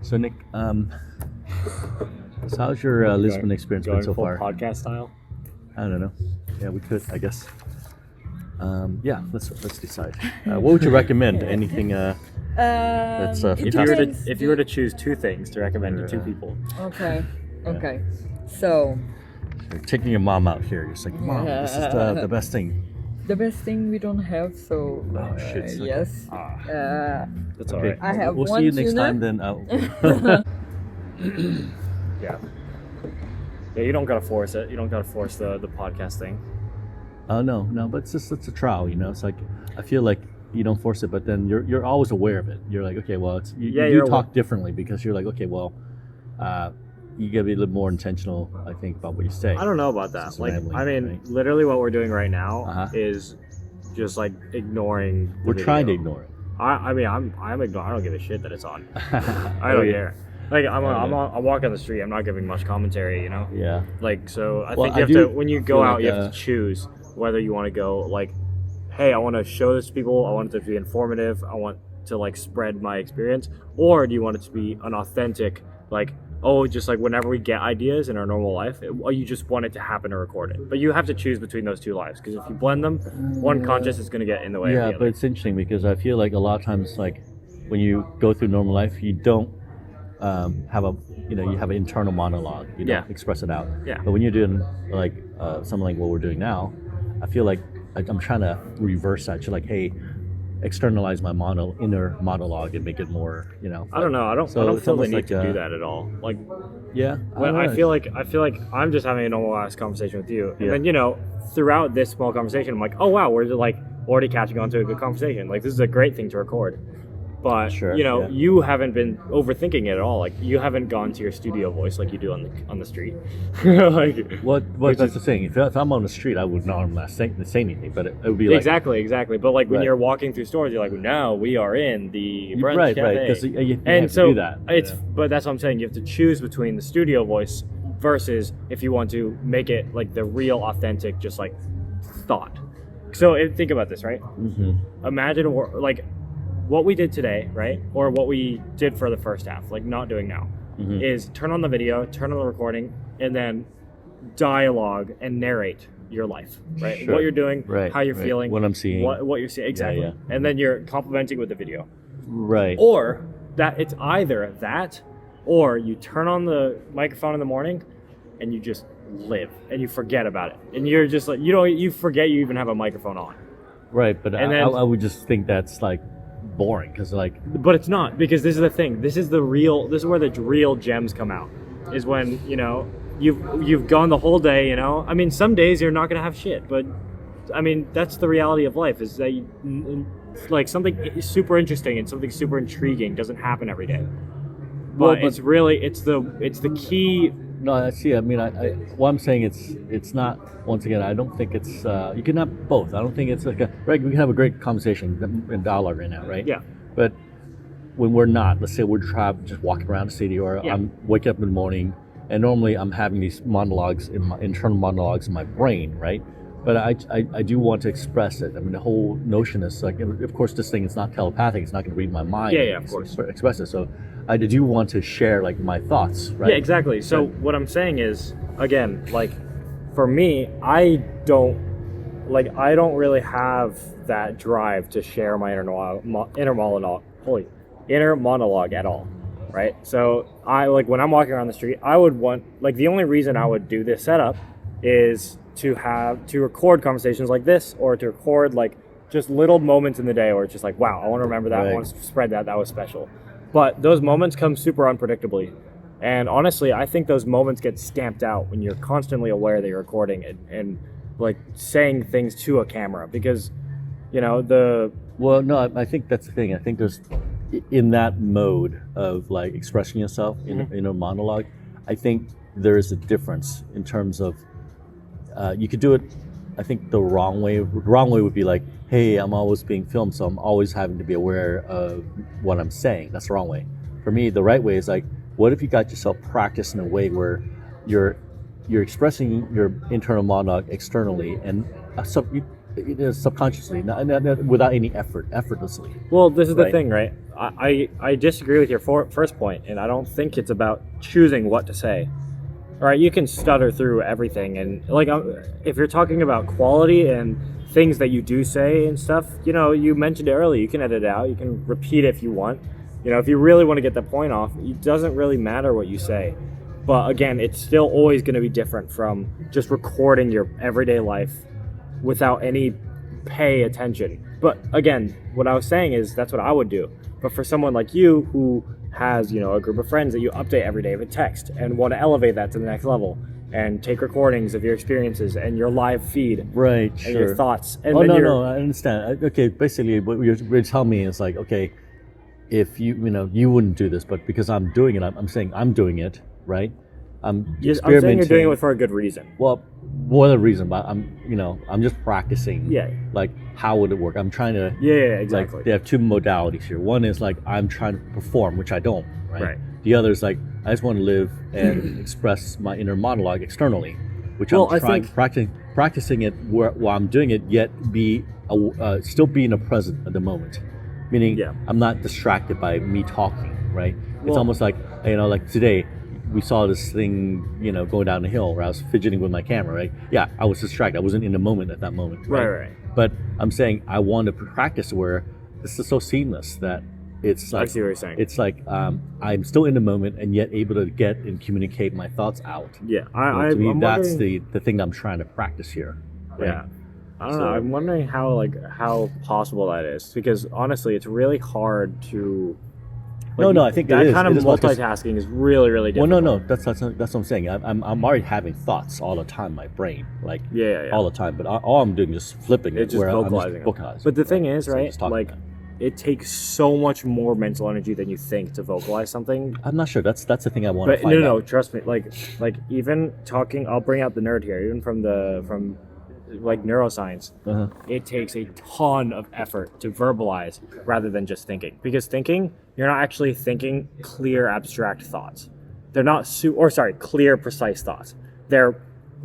So Nick, so how's your Lisbon experience been so far? Podcast style. I don't know. Yeah, we could, I guess. Yeah, let's decide. What would you recommend? Anything that's fantastic? If you were to choose two things to recommend to two people. Okay. Okay. So You're taking your mom out here. You're just like, Mom, this is the best thing. the best thing we don't have. So Oh shit. yes. That's all Okay. right. I have We'll one see you next tuna. time then. Yeah. Yeah, you don't gotta force it. You don't gotta force the podcast thing. Oh no, but it's a trial, you know. It's like I feel like you don't force it, but then you're always aware of it. You're like, okay, well, it's you talk differently because you're like, okay, well, you gotta be a little more intentional, I think, about what you say. I don't know about that. It's Like, rambling, I mean, right? literally what we're doing right now Uh-huh. is just like ignoring. We're trying to ignore it. I mean, I'm ignoring. I don't give a shit that it's on. I don't care. Like, I'm walking on the street. I'm not giving much commentary, you know. Yeah. Like, so I Well, think I you have do to, when you go feel out, like, you have to choose whether you want to go like, hey, I want to show this to people. I want it to be informative. I want to like spread my experience, or do you want it to be an authentic, like, oh, just like whenever we get ideas in our normal life, or you just want it to happen to record it. But you have to choose between those two lives, because if you blend them, one conscious is going to get in the way. Yeah, of the but other. it's interesting because I feel like a lot of times, like when you go through normal life, you don't have you have an internal monologue. You don't express it out. Yeah. But when you're doing like something like what we're doing now, I feel like I'm trying to reverse that. You're like, hey, externalize my inner monologue and make it more, I don't know. I don't So feel it's the almost need like, to do that at all. Like, yeah. when don't I know. feel like I'm just having a normal ass conversation with you, and Yeah. then throughout this small conversation, I'm like, oh wow, we're like already catching on to a good conversation. Like, this is a great thing to record. But Sure, yeah. you haven't been overthinking it at all. Like, you haven't gone to your studio voice like you do on the street. Like, What that's the thing. If I'm on the street, I would not say anything, but it would be like exactly. But like when Right. you're walking through stores, you're like, now we are in the brunch right, cafe. because you And have so to do that. it's but that's what I'm saying. You have to choose between the studio voice versus if you want to make it like the real, authentic, just like thought. So think about this, right? Imagine like what we did today, right, or what we did for the first half, like not doing now, is turn on the video, turn on the recording, and then dialogue and narrate your life, right? Sure. What you're doing, Right, how you're right. feeling, What I'm seeing. what you're seeing, exactly. yeah. And then you're complimenting with the video. Right. Or that it's either that, or you turn on the microphone in the morning and you just live and you forget about it, and you're just like you forget you even have a microphone on. Right, but And I then- would just think that's like boring because like But it's not, because this is the thing. This is where the real gems come out. Is when you've gone the whole day. I mean, some days you're not gonna have shit, but I mean that's the reality of life. Is that like something super interesting and something super intriguing doesn't happen every day. But it's the key. no, I see. I mean, I what I'm saying it's not. Once again, I don't think it's you can have both. I don't think it's like right. We can have a great conversation and dialogue right now, right? Yeah. But when we're not, let's say we're just walking around the city, or I'm waking up in the morning, and normally I'm having these monologues internal monologues in my brain, right? But I do want to express it. I mean, the whole notion is like, of course, this thing is not telepathic. It's not going to read my mind. Yeah, of course. Express it. So I do want to share like my thoughts, right? Yeah, exactly. So what I'm saying is, again, like for me, I don't really have that drive to share my inner monologue at all, right? So I like when I'm walking around the street, I would want like the only reason I would do this setup is to record conversations like this, or to record like just little moments in the day where it's just like, wow, I want to remember that. Right. I want to spread that. That was special. But those moments come super unpredictably. And honestly, I think those moments get stamped out when you're constantly aware that you're recording and like saying things to a camera, because Well, no, I think that's the thing. I think there's in that mode of like expressing yourself in a monologue. I think there is a difference in terms of you could do it. I think the wrong way. The wrong way would be like, hey, I'm always being filmed, so I'm always having to be aware of what I'm saying. That's the wrong way. For me, the right way is like, what if you got yourself practiced in a way where you're expressing your internal monologue externally, and subconsciously, not without any effortlessly. Well, this is the Right. thing, right? I disagree with your first point, and I don't think it's about choosing what to say. All right, you can stutter through everything, and like if you're talking about quality and things that you do say and stuff, you know, you mentioned it earlier. You can edit it out. You can repeat it if you want. You know, if you really want to get the point off, it doesn't really matter what you say. But again, it's still always going to be different from just recording your everyday life without any pay attention. But again, what I was saying is that's what I would do. But for someone like you who has, you know, a group of friends that you update every day with text and want to elevate that to the next level and take recordings of your experiences and your live feed, Right, and sure. your thoughts. And Oh, then no, I understand. Okay, basically, what you're telling me is like, okay, if you wouldn't do this, but because I'm doing it, I'm saying I'm doing it, right? I'm I'm experimenting. saying you're doing it for a good reason. Well, one of the reason, but I'm just practicing. Yeah. Like, how would it work? I'm trying to. Yeah, exactly. Like, they have two modalities here. One is like I'm trying to perform, which I don't. Right. The other is like I just want to live and express my inner monologue externally, which Well, I'm trying practicing it while I'm doing it, yet still be in the present at the moment. Meaning, Yeah. I'm not distracted by me talking. Right. It's Well- almost like like today. We saw this thing, going down the hill where I was fidgeting with my camera, right? Yeah, I was distracted. I wasn't in the moment at that moment, right? Right. But I'm saying I want to practice where this is so seamless that it's like I see what you're saying. it's like I'm still in the moment and yet able to get and communicate my thoughts out. Yeah, To me, I'm that's wondering- the thing that I'm trying to practice here. Right? Yeah. I don't know. So- I'm wondering how possible that is, because honestly, it's really hard to. No, I think that it is. kind It of is well, 'cause- multitasking is really, really Well, difficult. no, that's what I'm saying. I'm already having thoughts all the time in my brain, like Yeah. all the time. But all I'm doing is just flipping it. It's just where I'm vocalizing. vocalizing. But the thing is, So right? just talking Like, about it takes so much more mental energy than you think to vocalize something. I'm not sure. That's the thing I want to But find no, out. trust me. Like even talking, I'll bring out the nerd here. Even from neuroscience, Uh-huh. it takes a ton of effort to verbalize rather than just thinking. Because thinking, you're not actually thinking clear, abstract thoughts. They're not clear, precise thoughts. They're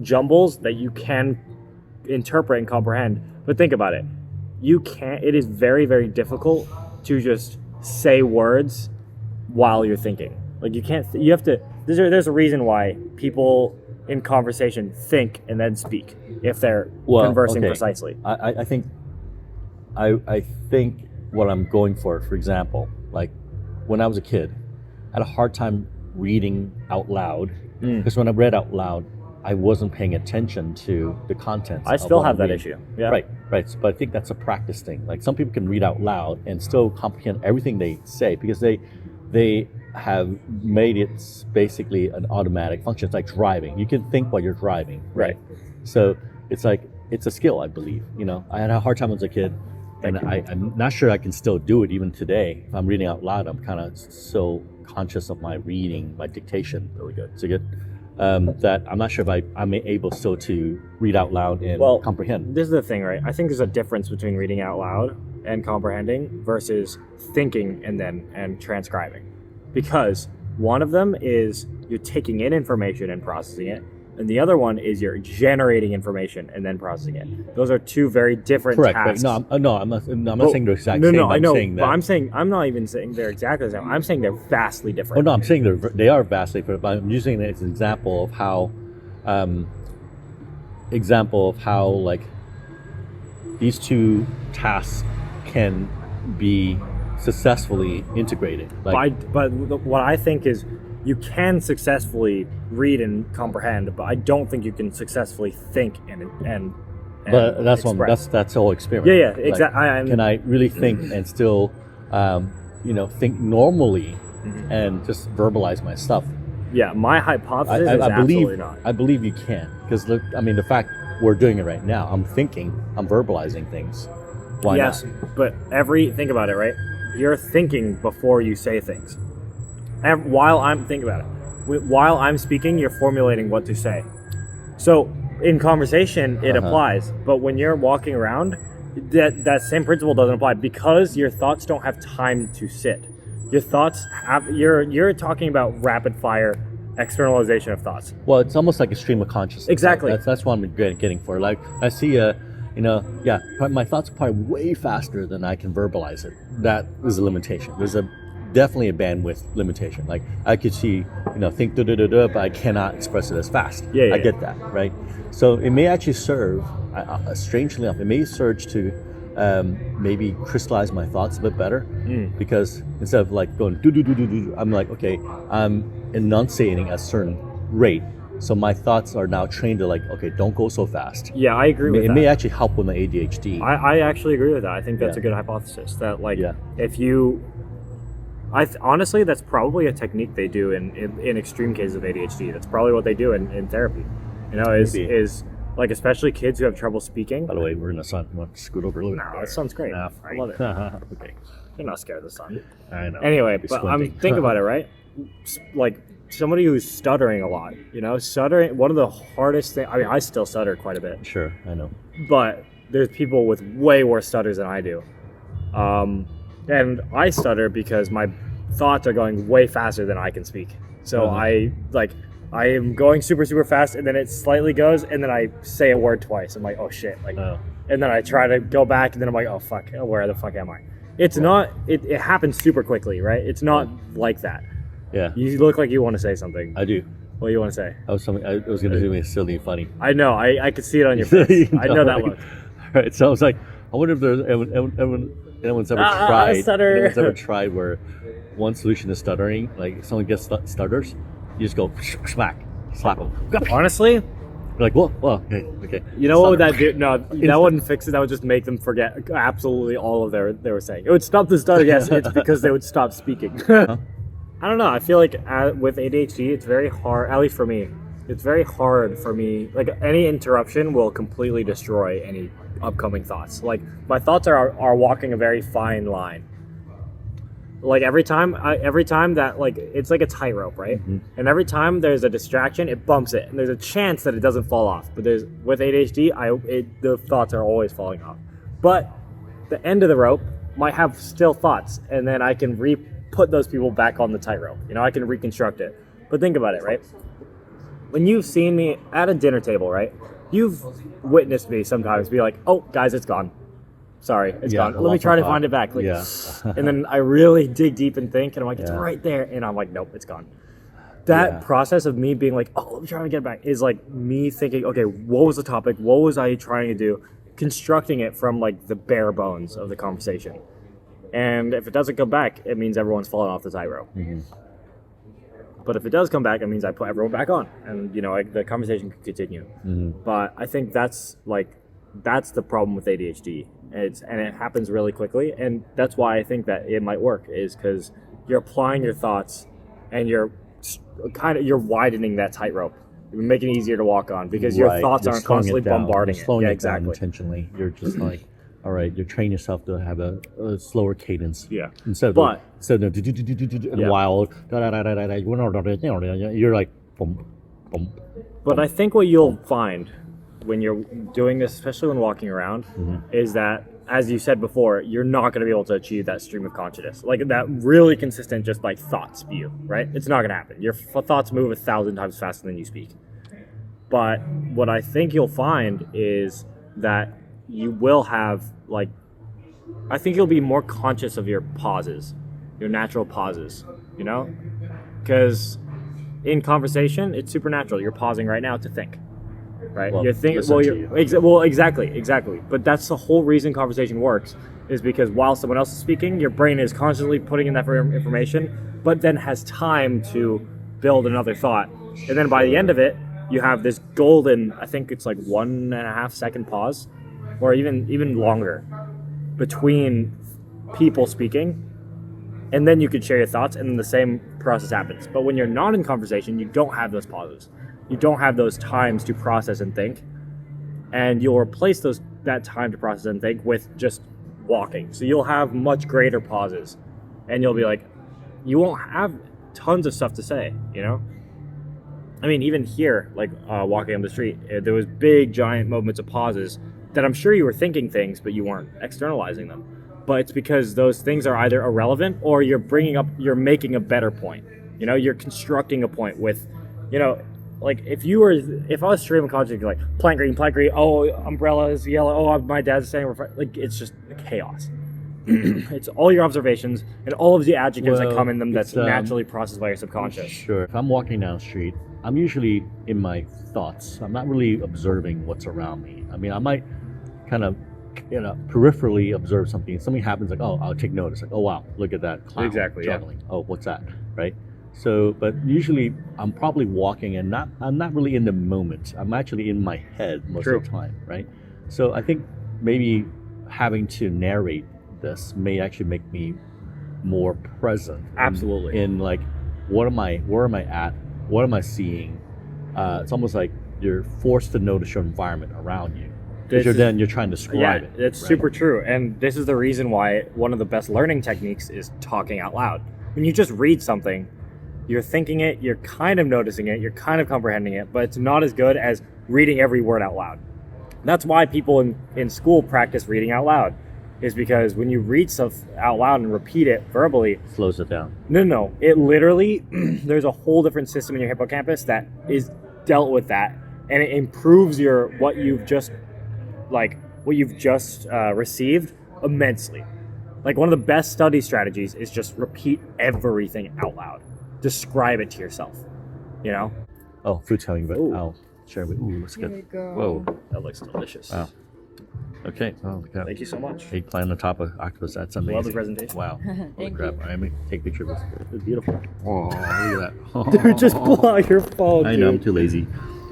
jumbles that you can interpret and comprehend. But think about it. It is very, very difficult to just say words while you're thinking. Like you have to, there's a reason why people in conversation think and then speak if they're conversing okay. precisely. I think what I'm going for example, like when I was a kid, I had a hard time reading out loud because when I read out loud, I wasn't paying attention to the contents. I of still what have I'm that reading. issue. Yeah. Right. But I think that's a practice thing. Like some people can read out loud and still comprehend everything they say because they have made it basically an automatic function. It's like driving. You can think while you're driving, right? So it's like it's a skill, I believe. I had a hard time as a kid, and I'm not sure I can still do it even today. If I'm reading out loud, I'm kind of so conscious of my reading, my dictation. Really good. So good. That I'm not sure if I'm able still to read out loud and comprehend. This is the thing, right? I think there's a difference between reading out loud and comprehending versus thinking and transcribing. Because one of them is you're taking in information and processing it, and the other one is you're generating information and then processing it. Those are two very different tasks. Correct. I'm not saying they're exact same. I know. Saying But I'm not even saying they're exactly the same. I'm saying they're vastly different. Oh no, I'm saying they are vastly different. But I'm using it as an example of how like these two tasks can be successfully integrated. But what I think is you can successfully read and comprehend, but I don't think you can successfully think and but that's express. that's the whole experiment. Yeah, Like, exactly. can I really think and still, think normally and just verbalize my stuff? Yeah, my hypothesis is absolutely not. I believe you can because look, I mean, the fact we're doing it right now, I'm thinking, I'm verbalizing things. Why yes, not? but think about it, right? You're thinking before you say things. While I'm speaking, you're formulating what to say. So in conversation, it applies, but when you're walking around, that same principle doesn't apply because your thoughts don't have time to sit. Your thoughts you're talking about rapid fire externalization of thoughts. Well, it's almost like a stream of consciousness. Exactly. That's what I'm getting for. Like I see a yeah, my thoughts are probably way faster than I can verbalize it. That is a limitation. There's definitely a bandwidth limitation. Like I could see, think da, but I cannot express it as fast. Yeah, I get that, right? So it may actually serve, strangely enough, it may serve to maybe crystallize my thoughts a bit better, because instead of like going do, I'm like, okay, I'm enunciating at a certain rate. So my thoughts are now trained to like, okay, don't go so fast. Yeah, I agree with that. It may actually help with my ADHD. I actually agree with that. I think that's a good hypothesis. That like, if you, honestly, that's probably a technique they do in extreme cases of ADHD. That's probably what they do in therapy. Is like, especially kids who have trouble speaking. By the way, we're in the sun. You want to scoot over a little bit? No, that sounds great. No, I love it. Okay. You're not scared of the sun. I know. Anyway, but think about it, right? Like somebody who's stuttering a lot, stuttering, one of the hardest things, I mean, I still stutter quite a bit. Sure, I know. But there's people with way worse stutters than I do. And I stutter because my thoughts are going way faster than I can speak. So I am going super, super fast, and then it slightly goes, and then I say a word twice. I'm like, oh shit. And then I try to go back, and then I'm like, oh fuck, where the fuck am I? It's not, it happens super quickly, right? It's not like that. Yeah. You look like you want to say something. I do. What do you want to say? I was going to do something silly and funny. I know. I could see it on your face. I know that look. Right. So I was like, I wonder if there's anyone's ever tried. Stutter. Anyone's ever tried where one solution is stuttering. Like if someone gets stutters, you just go smack, slap them. Honestly, You're like, whoa, okay. you know what would that do? No, that wouldn't fix it. That would just make them forget absolutely all of they were saying. It would stop the stutter. Yes, it's because they would stop speaking. I don't know. I feel like with ADHD, it's very hard, at least for me, it's very hard for me. Like any interruption will completely destroy any upcoming thoughts. Like my thoughts are walking a very fine line. Like every time that, like, it's like a tightrope, right? Mm-hmm. And every time there's a distraction, it bumps it, and there's a chance that it doesn't fall off. But with ADHD, the thoughts are always falling off. But the end of the rope might have still thoughts, and then I can put those people back on the tightrope. I can reconstruct it. But think about it, right? When you've seen me at a dinner table, right? You've witnessed me sometimes be like, "Oh, guys, it's gone. Sorry, it's gone. Let me try to find it back." Like, and then I really dig deep and think, and I'm like, it's right there. And I'm like, nope, it's gone. That process of me being like, oh, let me try to get it back, is like me thinking, okay, what was the topic? What was I trying to do? Constructing it from like the bare bones of the conversation. And if it doesn't come back, it means everyone's fallen off the tightrope. Mm-hmm. But if it does come back, it means I put everyone back on, and the conversation can continue. Mm-hmm. But I think that's the problem with ADHD. And it happens really quickly, and that's why I think that it might work, is because you're applying your thoughts, and you're widening that tightrope. You're making it easier to walk on because your thoughts aren't constantly bombarding it. Slowing it down intentionally. You're just like, all right, you're training yourself to have a slower cadence. Yeah. Instead of wild, you're like, boom, boom. But I think what you'll find when you're doing this, especially when walking around, is that, as you said before, you're not going to be able to achieve that stream of consciousness, like that really consistent, just like thoughts view, right? It's not going to happen. Your thoughts move 1,000 times faster than you speak. But what I think you'll find is that you will have, like, I think you'll be more conscious of your pauses, your natural pauses, because in conversation, it's supernatural. You're pausing right now to think. Right, well, you're thinking. Exactly. But that's the whole reason conversation works, is because while someone else is speaking, your brain is constantly putting in that information, but then has time to build another thought, and then by the end of it, you have this golden, I think it's like 1.5 second pause, or even longer, between people speaking, and then you could share your thoughts, and then the same process happens. But when you're not in conversation, you don't have those pauses. You don't have those times to process and think, and you'll replace that time to process and think with just walking. So you'll have much greater pauses, and you'll be like, you won't have tons of stuff to say, I mean, even here, like walking on the street, there was big, giant moments of pauses that I'm sure you were thinking things, but you weren't externalizing them. But it's because those things are either irrelevant, or you're making a better point. You're constructing a point with, like if I was streaming content like plant green, oh umbrella is yellow, oh my dad's saying like it's just chaos. It's all your observations and all of the adjectives that come in them that's naturally processed by your subconscious. Sure. If I'm walking down the street, I'm usually in my thoughts. I'm not really observing what's around me. I mean, I might kind of, peripherally observe something. Something happens, like, oh, I'll take notice. Like, oh wow, look at that clown juggling. Yeah. Oh, what's that, right? So, but usually I'm probably walking and I'm not really in the moment. I'm actually in my head most of the time, right? So I think maybe having to narrate this may actually make me more present. Absolutely. In like, where am I at? What am I seeing? It's almost like you're forced to notice your environment around you. Because you're trying to describe it. It's super true. And this is the reason why one of the best learning techniques is talking out loud. When you just read something, you're thinking it, you're kind of noticing it, you're kind of comprehending it, but it's not as good as reading every word out loud. That's why people in school practice reading out loud, is because when you read stuff out loud and repeat it verbally, slows it down. No. It literally, there's a whole different system in your hippocampus that is dealt with that, and it improves what you've just received immensely. Like one of the best study strategies is just repeat everything out loud. Describe it to yourself, Oh, food telling, but I'll share with you. Looks Here good. we go. Whoa. That looks delicious. Wow. Okay. Oh, look at that. Thank you so much. Eggplant on top of octopus. That's amazing. Love the presentation. Wow. Holy Thank crap. you. All right, let me take a picture of this. It's beautiful. Oh, look at that. Dude, just pull out your phone, I know, I'm too lazy.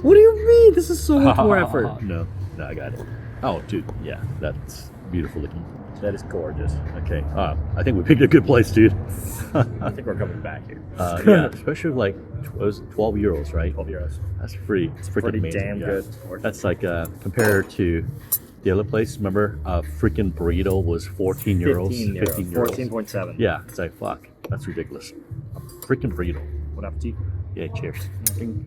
What do you mean? This is so much more effort. No, I got it. Oh, dude. Yeah, that's beautiful looking. That is gorgeous. Okay. I think we picked a good place, dude. I think we're coming back here. Yeah, especially with like 12 euros, right? 12 euros. That's free. It's freaking Pretty amazing. damn good. That's like compared to the other place. Remember, a freaking burrito was 14 euros. 15 euros. 14.7. Yeah, it's like fuck. That's ridiculous. A freaking burrito. Bon appetit. Yeah, cheers.